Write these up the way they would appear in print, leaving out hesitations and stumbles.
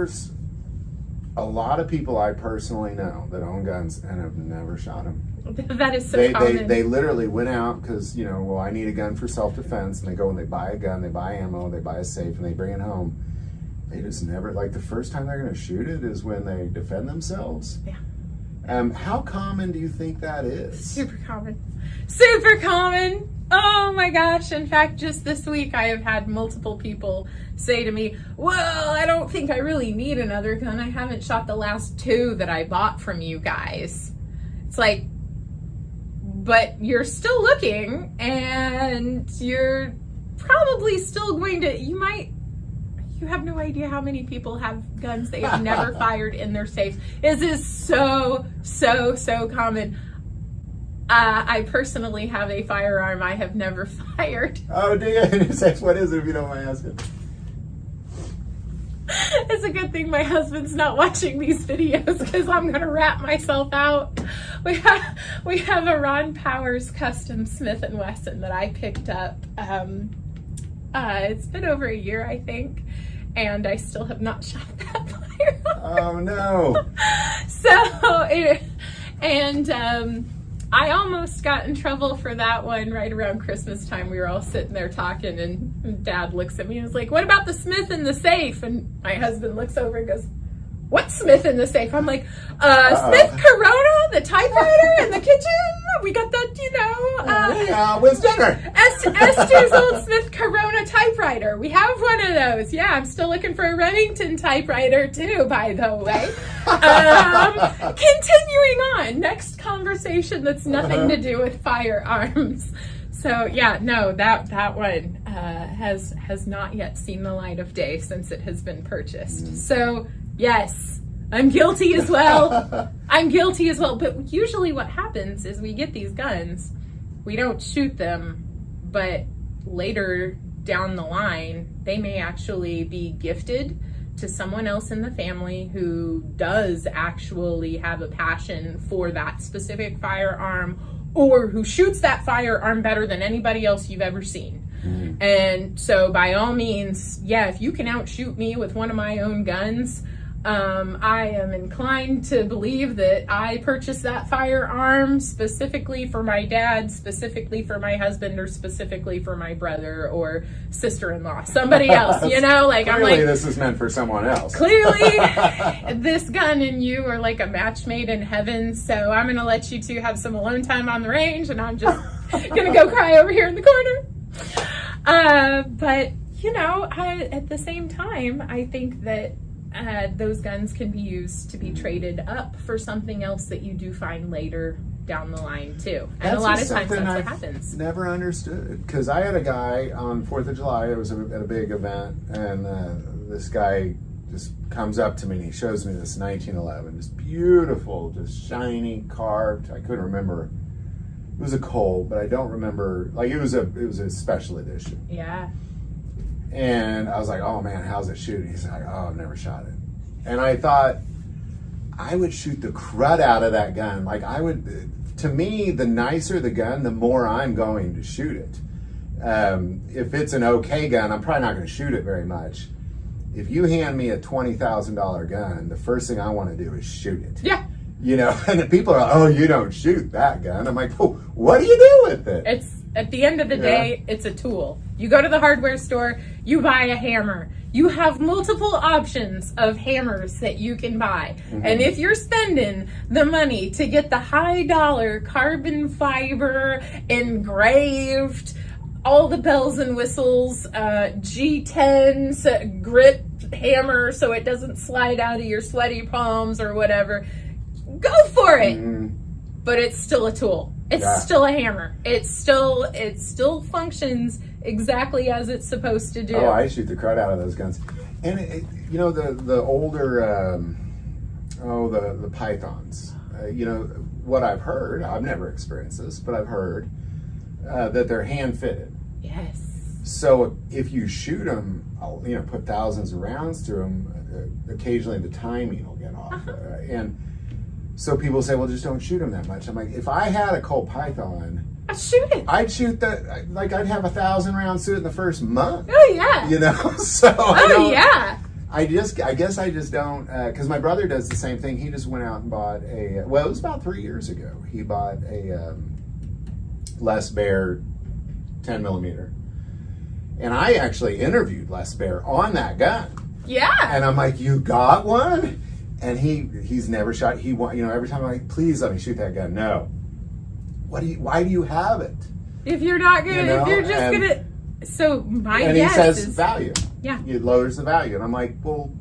there's a lot of people I personally know that own guns and have never shot them. That is so common. They literally went out because, well, I need a gun for self-defense, and they go and they buy a gun, they buy ammo, they buy a safe, and they bring it home. They just never, like, the first time they're going to shoot it is when they defend themselves. Yeah. How common do you think that is? Super common. Super common. Oh my gosh. In fact, just this week I have had multiple people say to me, well, I don't think I really need another gun. I haven't shot the last 2 that I bought from you guys. It's like, but you're still looking, and you're probably still going to, you have no idea how many people have guns they have never fired in their safes. This is so common. I personally have a firearm I have never fired. Oh, do you? What is it, if you don't mind asking? It's a good thing my husband's not watching these videos, because I'm going to rat myself out. We have a Ron Powers custom Smith & Wesson that I picked up. It's been over a year, I think, and I still have not shot that firearm. Oh, no. I almost got in trouble for that one right around Christmas time. We were all sitting there talking, and Dad looks at me and was like, what about the Smith in the safe? And my husband looks over and goes, what Smith in the safe? I'm like, Smith Corona, the typewriter in the kitchen. We got that, when's dinner? Esther's old Smith Corona typewriter. We have one of those. Yeah, I'm still looking for a Remington typewriter too, by the way. Continuing on, next conversation that's nothing to do with firearms. So yeah, no, that one has not yet seen the light of day since it has been purchased. So yes, I'm guilty as well. But usually what happens is we get these guns, we don't shoot them, but later down the line, they may actually be gifted to someone else in the family who does actually have a passion for that specific firearm, or who shoots that firearm better than anybody else you've ever seen. And so by all means, yeah, if you can outshoot me with one of my own guns, I am inclined to believe that I purchased that firearm specifically for my dad, specifically for my husband, or specifically for my brother or sister-in-law, somebody else, Clearly, I'm like, this is meant for someone else. Clearly, this gun and you are like a match made in heaven, so I'm going to let you two have some alone time on the range, and I'm just going to go cry over here in the corner. But, at the same time, I think that those guns can be used to be traded up for something else that you do find later down the line too. And a lot of times that's what happens. Never understood, because I had a guy on 4th of July. It was at a big event, and this guy just comes up to me and he shows me this 1911, just beautiful, just shiny, carved. I couldn't remember. It was a Colt, but I don't remember. Like it was a special edition. Yeah. And I was like, oh man, how's it shoot? He's like, oh, I've never shot it. And I thought, I would shoot the crud out of that gun. Like to me, the nicer the gun, the more I'm going to shoot it. If it's an okay gun, I'm probably not going to shoot it very much. If you hand me a $20,000 gun, the first thing I want to do is shoot it. Yeah. And the people are like, oh, you don't shoot that gun. I'm like, well, what do you do with it? It's at the end of the day, it's a tool. You go to the hardware store, you buy a hammer. You have multiple options of hammers that you can buy. And if you're spending the money to get the high dollar carbon fiber, engraved, all the bells and whistles, G10s, grip hammer so it doesn't slide out of your sweaty palms or whatever, go for it. But it's still a tool. It's still a hammer. It still functions exactly as it's supposed to do. Oh, I shoot the crud out of those guns. And the older, the pythons. What I've heard, I've never experienced this, but I've heard that they're hand fitted. Yes. So if you shoot them, put thousands of rounds through them, occasionally the timing will get off. And so people say, well, just don't shoot them that much. I'm like, if I had a Colt Python, I'd shoot it. I'd shoot that, like I'd have 1,000 rounds to it in the first month. Oh, yeah. So I guess I just don't, because my brother does the same thing. He just went out and bought it was about 3 years ago. He bought a Les Baer 10 millimeter. And I actually interviewed Les Baer on that gun. Yeah. And I'm like, you got one? And he's never shot. Every time I'm like, please let me shoot that gun. No. Why do you have it? If you're not gonna, if you're just gonna, so my and guess he says is value. Yeah. It lowers the value. And I'm like, well,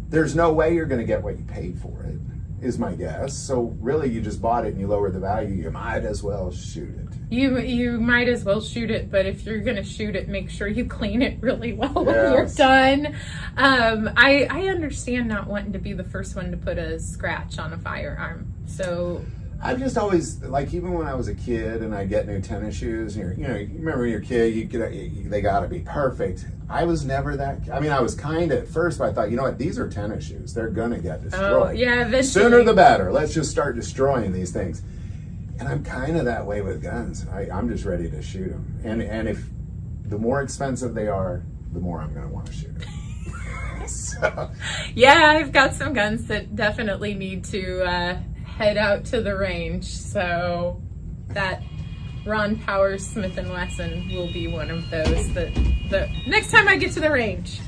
there's no way you're going to get what you paid for it, is my guess. So really, you just bought it and you lowered the value. You might as well shoot it. You might as well shoot it, but if you're going to shoot it, make sure you clean it really well when Yes. you're done. I understand not wanting to be the first one to put a scratch on a firearm. So I've just always, like, even when I was a kid and I get new tennis shoes, and you remember when you're a kid, they got to be perfect. I was never that. I mean, I was kind of at first, but I thought, you know what, these are tennis shoes. They're going to get destroyed. Oh, yeah, eventually. Sooner the better. Let's just start destroying these things. And I'm kind of that way with guns. I'm just ready to shoot them. And if the more expensive they are, the more I'm going to want to shoot them. So. Yeah, I've got some guns that definitely need to head out to the range. So that Ron Powers Smith & Wesson will be one of those that the next time I get to the range.